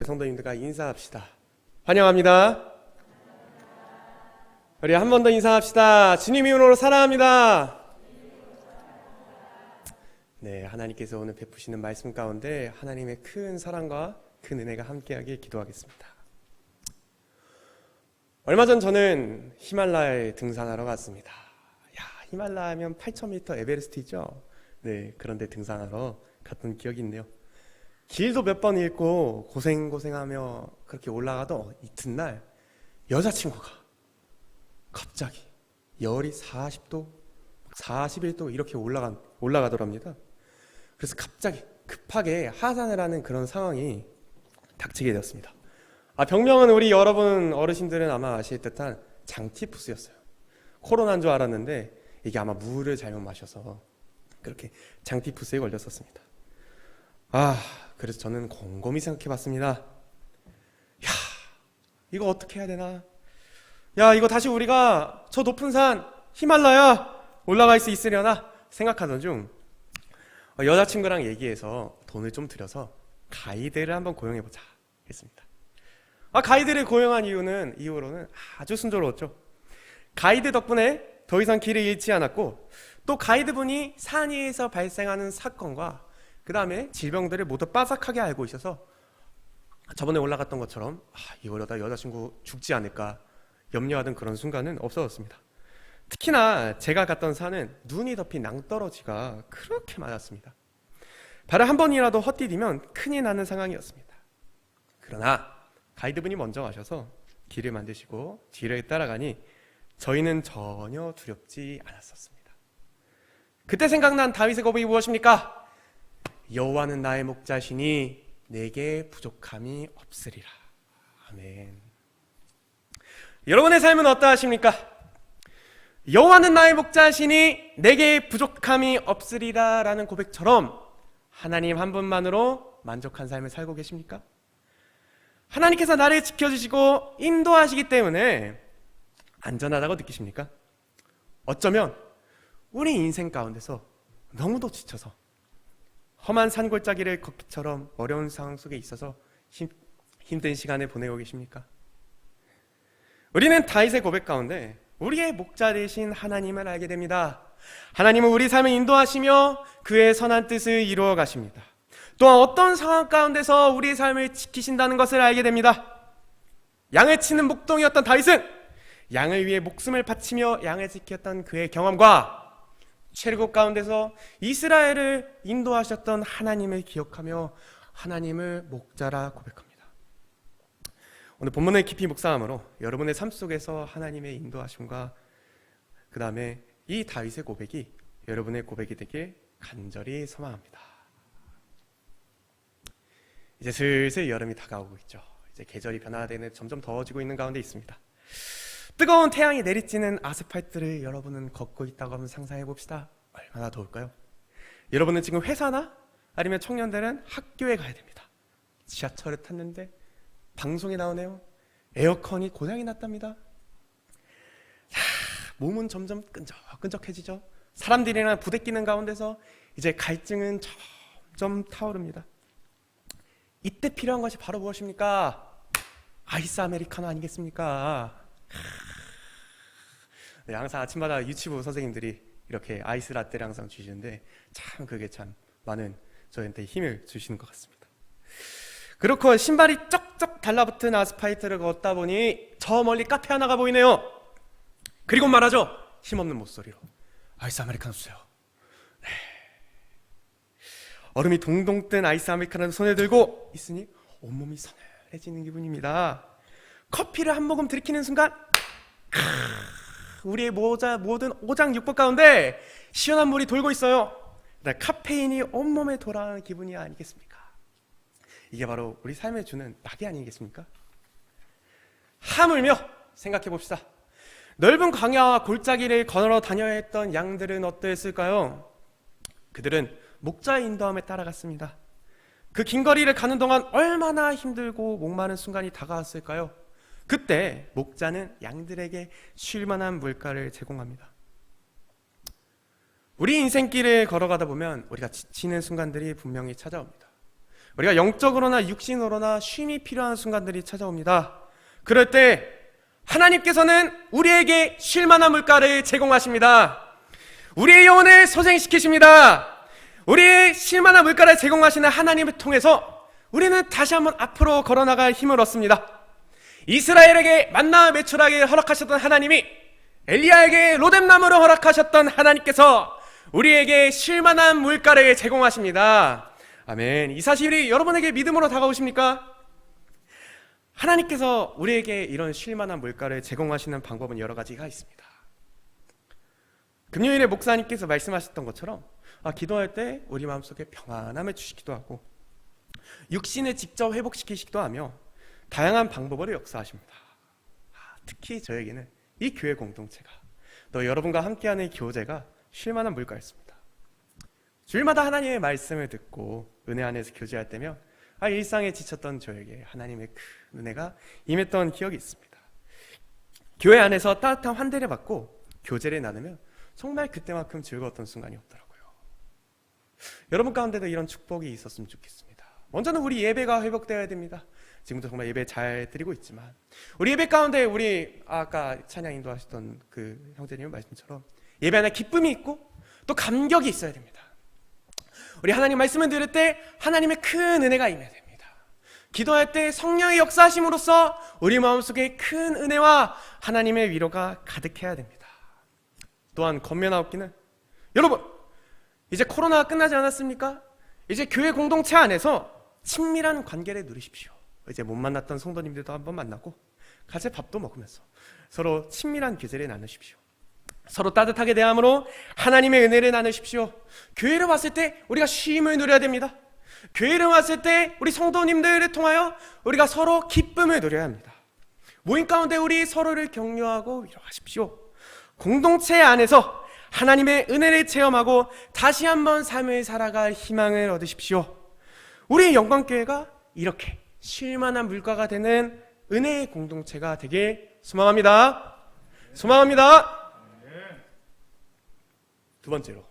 성도님들과 인사합시다. 환영합니다. 우리 한 번 더 인사합시다. 주님 이름으로 사랑합니다. 네, 하나님께서 오늘 베푸시는 말씀 가운데 하나님의 큰 사랑과 큰 은혜가 함께하길 기도하겠습니다. 얼마 전 저는 히말라야에 등산하러 갔습니다. 히말라야 하면 8,000m 에베레스트죠. 네, 그런데 등산하러 갔던 기억이 있네요. 길도 몇 번 읽고 고생하며 그렇게 올라가도 이튿날 여자친구가 갑자기 열이 40도, 41도 이렇게 올라가더랍니다. 그래서 갑자기 급하게 하산을 하는 그런 상황이 닥치게 되었습니다. 병명은 우리 여러분 어르신들은 아마 아실 듯한 장티푸스였어요. 코로나인 줄 알았는데 이게 아마 물을 잘못 마셔서 그렇게 장티푸스에 걸렸었습니다. 그래서 저는 곰곰이 생각해봤습니다. 이거 어떻게 해야 되나? 이거 다시 우리가 저 높은 산 히말라야 올라갈 수 있으려나 생각하던 중 여자친구랑 얘기해서 돈을 좀 들여서 가이드를 한번 고용해보자 했습니다. 가이드를 고용한 이후로는 아주 순조로웠죠. 가이드 덕분에 더 이상 길을 잃지 않았고, 또 가이드분이 산 위에서 발생하는 사건과 그 다음에 질병들을 모두 빠삭하게 알고 있어서 저번에 올라갔던 것처럼 이러다 여자친구 죽지 않을까 염려하던 그런 순간은 없어졌습니다. 특히나 제가 갔던 산은 눈이 덮인 낭떠러지가 그렇게 많았습니다. 발을 한 번이라도 헛디디면 큰일 나는 상황이었습니다. 그러나 가이드분이 먼저 가셔서 길을 만드시고 뒤를 따라가니 저희는 전혀 두렵지 않았었습니다. 그때 생각난 다윗의 고백이 무엇입니까? 여호와는 나의 목자시니 내게 부족함이 없으리라. 아멘. 여러분의 삶은 어떠하십니까? 여호와는 나의 목자시니 내게 부족함이 없으리라 라는 고백처럼 하나님 한 분만으로 만족한 삶을 살고 계십니까? 하나님께서 나를 지켜주시고 인도하시기 때문에 안전하다고 느끼십니까? 어쩌면 우리 인생 가운데서 너무도 지쳐서 험한 산골짜기를 걷기처럼 어려운 상황 속에 있어서 힘든 시간을 보내고 계십니까? 우리는 다윗의 고백 가운데 우리의 목자 되신 하나님을 알게 됩니다. 하나님은 우리 삶을 인도하시며 그의 선한 뜻을 이루어 가십니다. 또한 어떤 상황 가운데서 우리의 삶을 지키신다는 것을 알게 됩니다. 양을 치는 목동이었던 다윗은 양을 위해 목숨을 바치며 양을 지켰던 그의 경험과 최르국 가운데서 이스라엘을 인도하셨던 하나님을 기억하며 하나님을 목자라 고백합니다. 오늘 본문을 깊이 묵상함으로 여러분의 삶 속에서 하나님의 인도하심과 그 다음에 이 다윗의 고백이 여러분의 고백이 되길 간절히 소망합니다. 이제 슬슬 여름이 다가오고 있죠. 이제 계절이 변화되는 점점 더워지고 있는 가운데 있습니다. 뜨거운 태양이 내리쬐는 아스팔트를 여러분은 걷고 있다고 한번 상상해 봅시다. 얼마나 더울까요? 여러분은 지금 회사나 아니면 청년들은 학교에 가야 됩니다. 지하철을 탔는데 방송에 나오네요. 에어컨이 고장이 났답니다. 몸은 점점 끈적끈적해지죠. 사람들이랑 부대끼는 가운데서 이제 갈증은 점점 타오릅니다. 이때 필요한 것이 바로 무엇입니까? 아이스 아메리카노 아니겠습니까? 네, 항상 아침마다 유치부 선생님들이 이렇게 아이스 라떼를 항상 주시는데 참 그게 참 많은 저희한테 힘을 주시는 것 같습니다. 그렇고 신발이 쩍쩍 달라붙은 아스팔트를 걷다 보니 저 멀리 카페 하나가 보이네요. 그리고 말하죠. 힘없는 목소리로 아이스 아메리카노 주세요. 네. 얼음이 동동 뜬 아이스 아메리카노를 손에 들고 있으니 온몸이 서늘해지는 기분입니다. 커피를 한 모금 들이키는 순간 우리의 모든 오장육부 가운데 시원한 물이 돌고 있어요. 카페인이 온몸에 돌아가는 기분이 아니겠습니까? 이게 바로 우리 삶에 주는 낙이 아니겠습니까? 하물며 생각해 봅시다. 넓은 광야와 골짜기를 걸어 다녀야 했던 양들은 어떠했을까요? 그들은 목자의 인도함에 따라갔습니다. 그 긴 거리를 가는 동안 얼마나 힘들고 목마른 순간이 다가왔을까요? 그때 목자는 양들에게 쉴 만한 물가를 제공합니다. 우리 인생길을 걸어가다 보면 우리가 지치는 순간들이 분명히 찾아옵니다. 우리가 영적으로나 육신으로나 쉼이 필요한 순간들이 찾아옵니다. 그럴 때 하나님께서는 우리에게 쉴 만한 물가를 제공하십니다. 우리의 영혼을 소생시키십니다. 우리의 쉴 만한 물가를 제공하시는 하나님을 통해서 우리는 다시 한번 앞으로 걸어나갈 힘을 얻습니다. 이스라엘에게 만나 매출하게 허락하셨던 하나님이 엘리야에게 로뎀나무를 허락하셨던 하나님께서 우리에게 쉴 만한 물가를 제공하십니다. 아멘. 이 사실이 여러분에게 믿음으로 다가오십니까? 하나님께서 우리에게 이런 쉴 만한 물가를 제공하시는 방법은 여러 가지가 있습니다. 금요일에 목사님께서 말씀하셨던 것처럼 기도할 때 우리 마음속에 평안함을 주시기도 하고 육신을 직접 회복시키시기도 하며 다양한 방법으로 역사하십니다. 특히 저에게는 이 교회 공동체가 또 여러분과 함께하는 교제가 쉴만한 물가였습니다. 주일마다 하나님의 말씀을 듣고 은혜 안에서 교제할 때면 일상에 지쳤던 저에게 하나님의 큰 은혜가 임했던 기억이 있습니다. 교회 안에서 따뜻한 환대를 받고 교제를 나누면 정말 그때만큼 즐거웠던 순간이 없더라고요. 여러분 가운데도 이런 축복이 있었으면 좋겠습니다. 먼저는 우리 예배가 회복되어야 됩니다. 지금도 정말 예배 잘 드리고 있지만 우리 예배 가운데 우리 아까 찬양 인도하셨던 그 형제님 말씀처럼 예배 안에 기쁨이 있고 또 감격이 있어야 됩니다. 우리 하나님 말씀을 들을 때 하나님의 큰 은혜가 임해야 됩니다. 기도할 때 성령의 역사하심으로써 우리 마음속에 큰 은혜와 하나님의 위로가 가득해야 됩니다. 또한 건면하옵기는 여러분 이제 코로나가 끝나지 않았습니까? 이제 교회 공동체 안에서 친밀한 관계를 누리십시오. 이제 못 만났던 성도님들도 한번 만나고 같이 밥도 먹으면서 서로 친밀한 교제를 나누십시오. 서로 따뜻하게 대함으로 하나님의 은혜를 나누십시오. 교회를 왔을 때 우리가 쉼을 누려야 됩니다. 교회를 왔을 때 우리 성도님들을 통하여 우리가 서로 기쁨을 누려야 합니다. 모임 가운데 우리 서로를 격려하고 위로하십시오. 공동체 안에서 하나님의 은혜를 체험하고 다시 한번 삶을 살아갈 희망을 얻으십시오. 우리 영광교회가 이렇게 쉴만한 물가가 되는 은혜의 공동체가 되길 소망합니다. 소망합니다. 두 번째로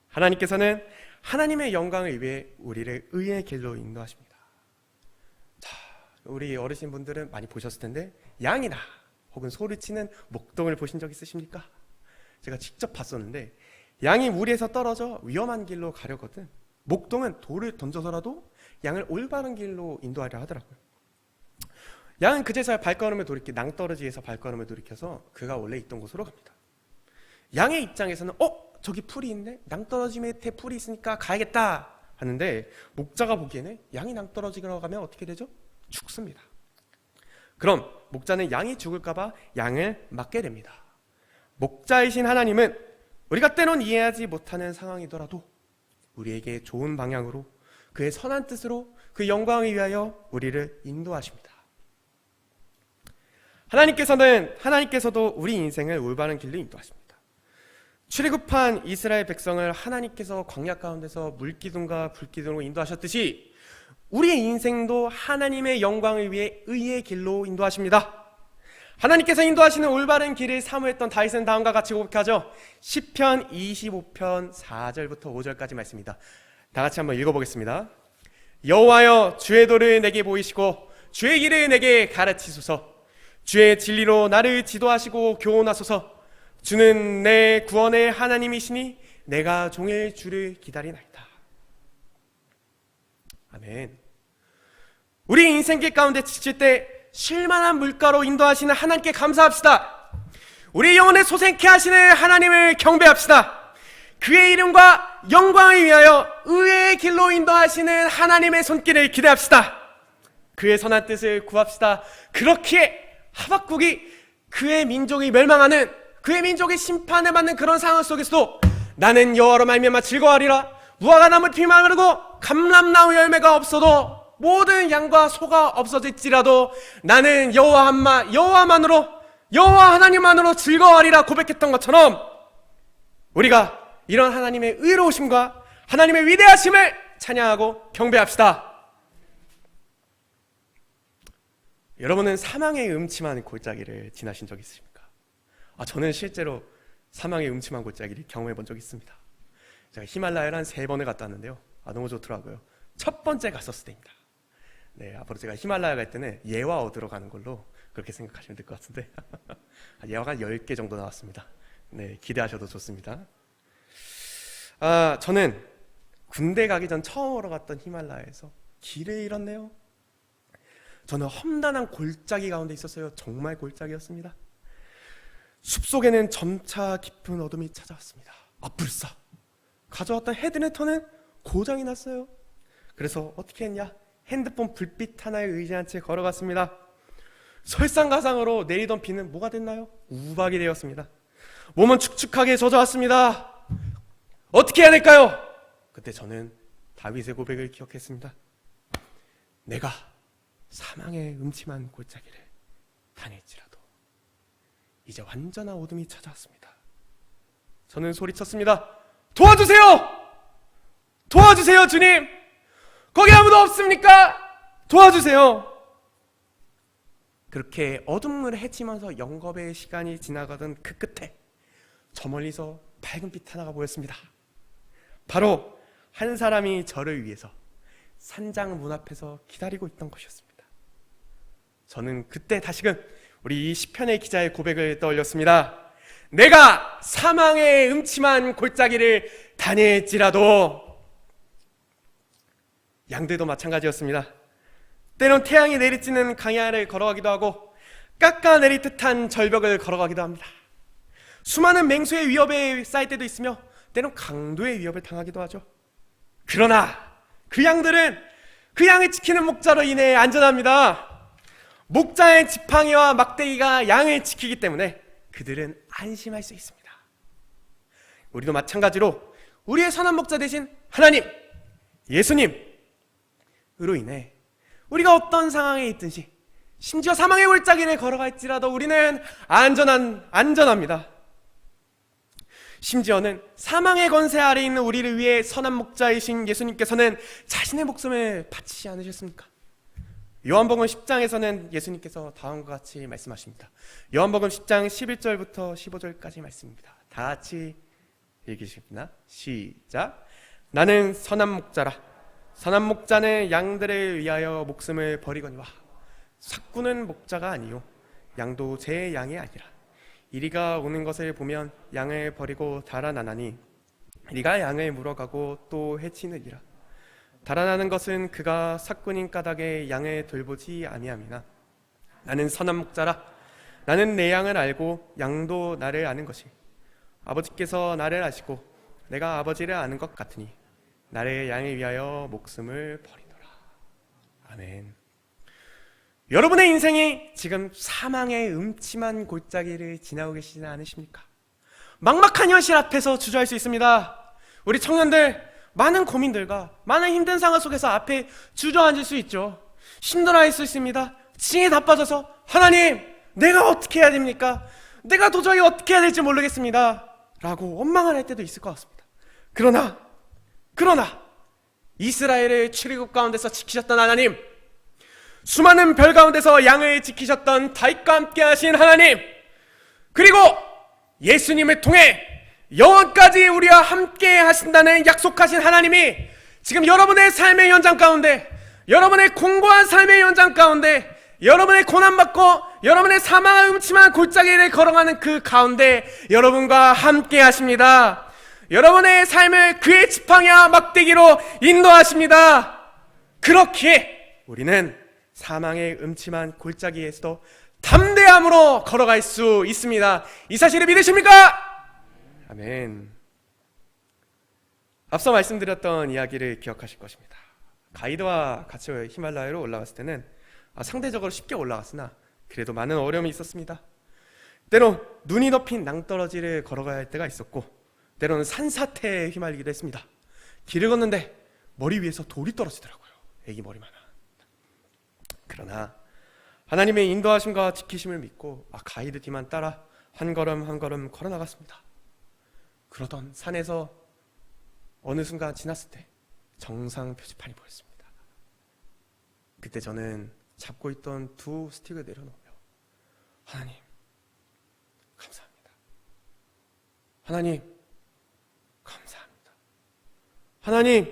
하나님께서는 하나님의 영광을 위해 우리를 의의 길로 인도하십니다. 우리 어르신분들은 많이 보셨을 텐데 양이나 혹은 소를 치는 목동을 보신 적 있으십니까? 제가 직접 봤었는데 양이 무리에서 떨어져 위험한 길로 가려거든 목동은 돌을 던져서라도 양을 올바른 길로 인도하려 하더라고요. 양은 그제서야 발걸음을 돌이켜 낭떠러지에서 발걸음을 돌이켜서 그가 원래 있던 곳으로 갑니다. 양의 입장에서는 저기 풀이 있네? 낭떠러지 밑에 풀이 있으니까 가야겠다 하는데 목자가 보기에는 양이 낭떠러지로 가면 어떻게 되죠? 죽습니다. 그럼 목자는 양이 죽을까봐 양을 막게 됩니다. 목자이신 하나님은 우리가 때론 이해하지 못하는 상황이더라도 우리에게 좋은 방향으로 그의 선한 뜻으로 그 영광을 위하여 우리를 인도하십니다. 하나님께서도 우리 인생을 올바른 길로 인도하십니다. 출애굽한 이스라엘 백성을 하나님께서 광야 가운데서 물기둥과 불기둥으로 인도하셨듯이 우리의 인생도 하나님의 영광을 위해 의의 길로 인도하십니다. 하나님께서 인도하시는 올바른 길을 사모했던 다윗은 다음과 같이 고백하죠. 시편 25편 4절부터 5절까지 말씀입니다. 다 같이 한번 읽어보겠습니다. 여호와여 주의 도를 내게 보이시고 주의 길을 내게 가르치소서. 주의 진리로 나를 지도하시고 교훈하소서. 주는 내 구원의 하나님이시니 내가 종일 주를 기다리나이다. 아멘. 우리 인생길 가운데 지칠 때 쉴만한 물가로 인도하시는 하나님께 감사합시다. 우리 영혼을 소생케 하시는 하나님을 경배합시다. 그의 이름과 영광을 위하여 의의 길로 인도하시는 하나님의 손길을 기대합시다. 그의 선한 뜻을 구합시다. 그렇기에 하박국이 그의 민족이 멸망하는 그의 민족이 심판을 받는 그런 상황 속에서도 나는 여호와로 말미암아 즐거워하리라. 무화과 나무 피만 흐르고 감람나무 열매가 없어도 모든 양과 소가 없어질지라도 나는 여호와 하나님만으로 즐거워하리라 고백했던 것처럼 우리가 이런 하나님의 의로우심과 하나님의 위대하심을 찬양하고 경배합시다. 여러분은 사망의 음침한 골짜기를 지나신 적 있으십니까? 저는 실제로 사망의 음침한 골짜기를 경험해 본 적이 있습니다. 제가 히말라야를 한 3번을 갔다 왔는데요. 너무 좋더라고요. 첫 번째 갔었을 때입니다. 네, 앞으로 제가 히말라야 갈 때는 예화 얻으러 가는 걸로 그렇게 생각하시면 될 것 같은데 예화가 한 10개 정도 나왔습니다. 네, 기대하셔도 좋습니다. 저는 군대 가기 전 처음으로 갔던 히말라야에서 길을 잃었네요. 저는 험난한 골짜기 가운데 있었어요. 정말 골짜기였습니다. 숲속에는 점차 깊은 어둠이 찾아왔습니다. 불사! 가져왔던 헤드네터는 고장이 났어요. 그래서 어떻게 했냐? 핸드폰 불빛 하나에 의지한 채 걸어갔습니다. 설상가상으로 내리던 비는 뭐가 됐나요? 우박이 되었습니다. 몸은 축축하게 젖어왔습니다. 어떻게 해야 될까요? 그때 저는 다윗의 고백을 기억했습니다. 내가 사망의 음침한 골짜기를 다닐지라도 이제 완전한 어둠이 찾아왔습니다. 저는 소리쳤습니다. 도와주세요! 도와주세요, 주님! 거기 아무도 없습니까? 도와주세요! 그렇게 어둠을 헤치면서 영겁의 시간이 지나가던 그 끝에 저 멀리서 밝은 빛 하나가 보였습니다. 바로 한 사람이 저를 위해서 산장 문 앞에서 기다리고 있던 것이었습니다. 저는 그때 다시금 우리 이 시편의 기자의 고백을 떠올렸습니다. 내가 사망의 음침한 골짜기를 다닐지라도. 양들도 마찬가지였습니다. 때론 태양이 내리쬐는 강야를 걸어가기도 하고 깎아내릴 듯한 절벽을 걸어가기도 합니다. 수많은 맹수의 위협에 쌓일 때도 있으며 때론 강도의 위협을 당하기도 하죠. 그러나 그 양들은 그 양을 지키는 목자로 인해 안전합니다. 목자의 지팡이와 막대기가 양을 지키기 때문에 그들은 안심할 수 있습니다. 우리도 마찬가지로 우리의 선한 목자 되신 하나님, 예수님으로 인해 우리가 어떤 상황에 있든지 심지어 사망의 골짜기를 걸어갈지라도 우리는 안전합니다. 심지어는 사망의 권세 아래 있는 우리를 위해 선한 목자이신 예수님께서는 자신의 목숨을 바치지 않으셨습니까? 요한복음 10장에서는 예수님께서 다음과 같이 말씀하십니다. 요한복음 10장 11절부터 15절까지 말씀입니다. 다 같이 읽으십니다. 시작. 나는 선한 목자라. 선한 목자는 양들을 위하여 목숨을 버리거니와 삭구는 목자가 아니요 양도 제 양이 아니라 이리가 오는 것을 보면 양을 버리고 달아나나니 이리가 양을 물어가고 또 해치느니라. 달아나는 것은 그가 삭군인 까닭에 양을 돌보지 아니함이나 나는 선한 목자라. 나는 내 양을 알고 양도 나를 아는 것이 아버지께서 나를 아시고 내가 아버지를 아는 것 같으니 나의 양을 위하여 목숨을 버리노라. 아멘. 여러분의 인생이 지금 사망의 음침한 골짜기를 지나고 계시지 않으십니까? 막막한 현실 앞에서 주저할 수 있습니다. 우리 청년들 많은 고민들과 많은 힘든 상황 속에서 앞에 주저앉을 수 있죠. 힘들어할 수 있습니다. 징에 다 빠져서 하나님 내가 어떻게 해야 됩니까? 내가 도저히 어떻게 해야 될지 모르겠습니다 라고 원망을 할 때도 있을 것 같습니다. 그러나 이스라엘의 출애굽 가운데서 지키셨던 하나님, 수많은 별 가운데서 양을 지키셨던 다윗과 함께 하신 하나님, 그리고 예수님을 통해 영원까지 우리와 함께 하신다는 약속하신 하나님이 지금 여러분의 삶의 현장 가운데, 여러분의 공고한 삶의 현장 가운데, 여러분의 고난받고 여러분의 사망의 음침한 골짜기를 걸어가는 그 가운데 여러분과 함께 하십니다. 여러분의 삶을 그의 지팡이와 막대기로 인도하십니다. 그렇기에 우리는 사망의 음침한 골짜기에서도 담대함으로 걸어갈 수 있습니다. 이 사실을 믿으십니까? 아멘. 앞서 말씀드렸던 이야기를 기억하실 것입니다. 가이드와 같이 히말라야로 올라갔을 때는 상대적으로 쉽게 올라갔으나 그래도 많은 어려움이 있었습니다. 때론 눈이 덮인 낭떠러지를 걸어가야 할 때가 있었고 때로는 산사태에 휘말리기도 했습니다. 길을 걷는데 머리 위에서 돌이 떨어지더라고요. 애기 머리만한. 그러나 하나님의 인도하심과 지키심을 믿고 가이드 뒤만 따라 한 걸음 한 걸음 걸어 나갔습니다. 그러던 산에서 어느 순간 지났을 때 정상 표지판이 보였습니다. 그때 저는 잡고 있던 두 스틱을 내려놓으며 하나님 감사합니다. 하나님 감사합니다. 하나님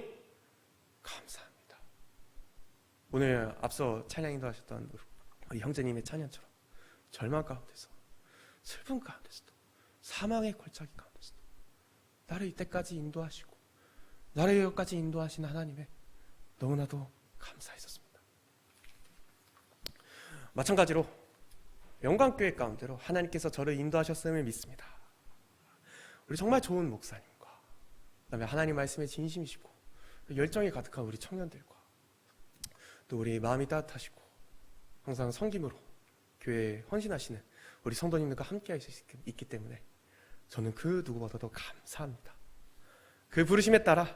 감사합니다. 오늘 앞서 찬양 인도하셨던 우리 형제님의 찬양처럼 절망 가운데서, 슬픔 가운데서도, 사망의 골짜기 가운데서도 나를 이때까지 인도하시고 나를 여기까지 인도하신 하나님의 너무나도 감사했었습니다. 마찬가지로 영광교회 가운데로 하나님께서 저를 인도하셨음을 믿습니다. 우리 정말 좋은 목사님과 그다음에 하나님 말씀에 진심이시고 열정이 가득한 우리 청년들과 또 우리 마음이 따뜻하시고 항상 섬김으로 교회에 헌신하시는 우리 성도님들과 함께 할 수 있기 때문에 저는 그 누구보다도 감사합니다. 그 부르심에 따라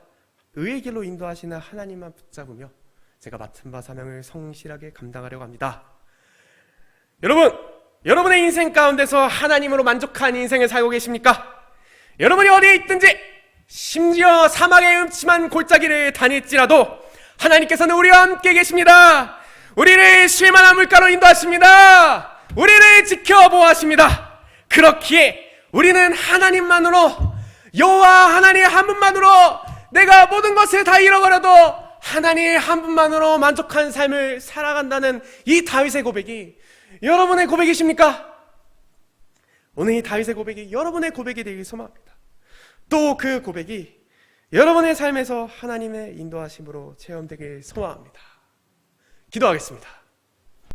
의의 길로 인도하시는 하나님만 붙잡으며 제가 맡은 바 사명을 성실하게 감당하려고 합니다. 여러분, 여러분의 인생 가운데서 하나님으로 만족한 인생을 살고 계십니까? 여러분이 어디에 있든지, 심지어 사막의 음침한 골짜기를 다닐지라도 하나님께서는 우리와 함께 계십니다. 우리를 쉴만한 물가로 인도하십니다. 우리를 지켜보아십니다. 그렇기에 우리는 하나님만으로, 여호와 하나님 한 분만으로, 내가 모든 것을 다 잃어버려도 하나님 한 분만으로 만족한 삶을 살아간다는 이 다윗의 고백이 여러분의 고백이십니까? 오늘 이 다윗의 고백이 여러분의 고백이 되길 소망합니다. 또 그 고백이 여러분의 삶에서 하나님의 인도하심으로 체험되길 소망합니다. 기도하겠습니다.